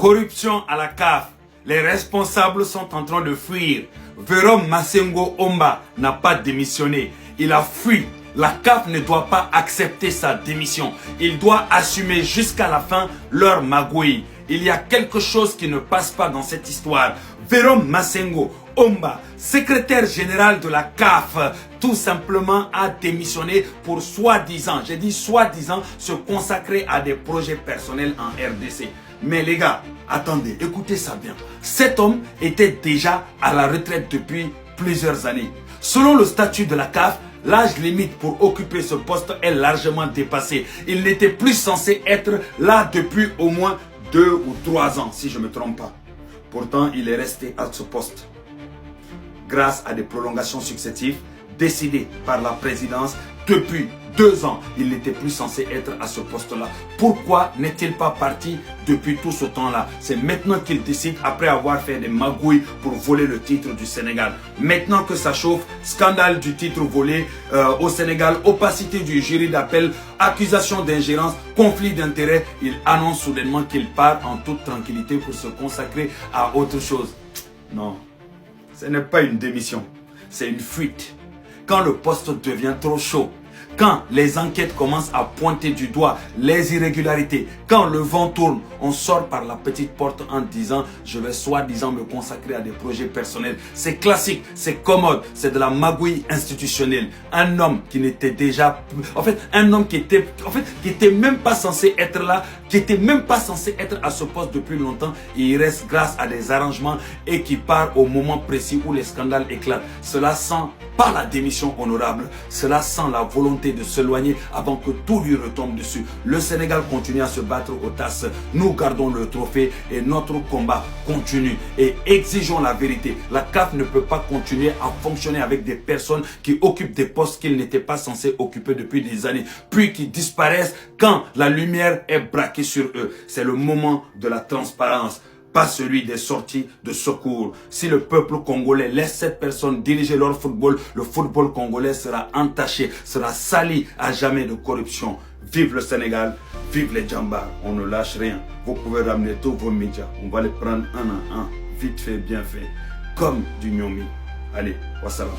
Corruption à la CAF. Les responsables sont en train de fuir. Véron Massengo Omba n'a pas démissionné. Il a fui. La CAF ne doit pas accepter sa démission. Il doit assumer jusqu'à la fin leur magouille. Il y a quelque chose qui ne passe pas dans cette histoire. Véron Massengo Omba, secrétaire général de la CAF, tout simplement a démissionné pour soi-disant, j'ai dit soi-disant, se consacrer à des projets personnels en RDC. Mais les gars, attendez, écoutez ça bien. Cet homme était déjà à la retraite depuis plusieurs années. Selon le statut de la CAF, l'âge limite pour occuper ce poste est largement dépassé. Il n'était plus censé être là depuis au moins 2 ou 3 ans, si je ne me trompe pas. Pourtant, il est resté à ce poste grâce à des prolongations successives décidées par la présidence depuis 2 ans. Il n'était plus censé être à ce poste-là. Pourquoi n'est-il pas parti depuis tout ce temps-là? C'est maintenant qu'il décide, après avoir fait des magouilles pour voler le titre du Sénégal. Maintenant que ça chauffe, scandale du titre volé au Sénégal, opacité du jury d'appel, accusation d'ingérence, conflit d'intérêts, il annonce soudainement qu'il part en toute tranquillité pour se consacrer à autre chose. Non, ce n'est pas une démission, c'est une fuite. Quand le poste devient trop chaud, quand les enquêtes commencent à pointer du doigt les irrégularités, quand le vent tourne, on sort par la petite porte en disant « je vais soi-disant me consacrer à des projets personnels ». C'est classique, c'est commode, c'est de la magouille institutionnelle. Un homme qui n'était déjà... En fait, un homme qui était même pas censé être là, qui était même pas censé être à ce poste depuis longtemps, et il reste grâce à des arrangements et qui part au moment précis où les scandales éclatent. Cela sent pas la démission honorable, cela sent la volonté de s'éloigner avant que tout lui retombe dessus. Le Sénégal continue à se battre aux tasses. Nous gardons le trophée et notre combat continue. Et exigeons la vérité. La CAF ne peut pas continuer à fonctionner avec des personnes qui occupent des postes qu'ils n'étaient pas censés occuper depuis des années, puis qui disparaissent quand la lumière est braquée sur eux. C'est le moment de la transparence, pas celui des sorties de secours. Si le peuple congolais laisse cette personne diriger leur football, le football congolais sera entaché, sera sali à jamais de corruption. Vive le Sénégal, vive les Djambars. On ne lâche rien. Vous pouvez ramener tous vos médias. On va les prendre un à un, vite fait, bien fait, comme du Nyomi. Allez, wassalam.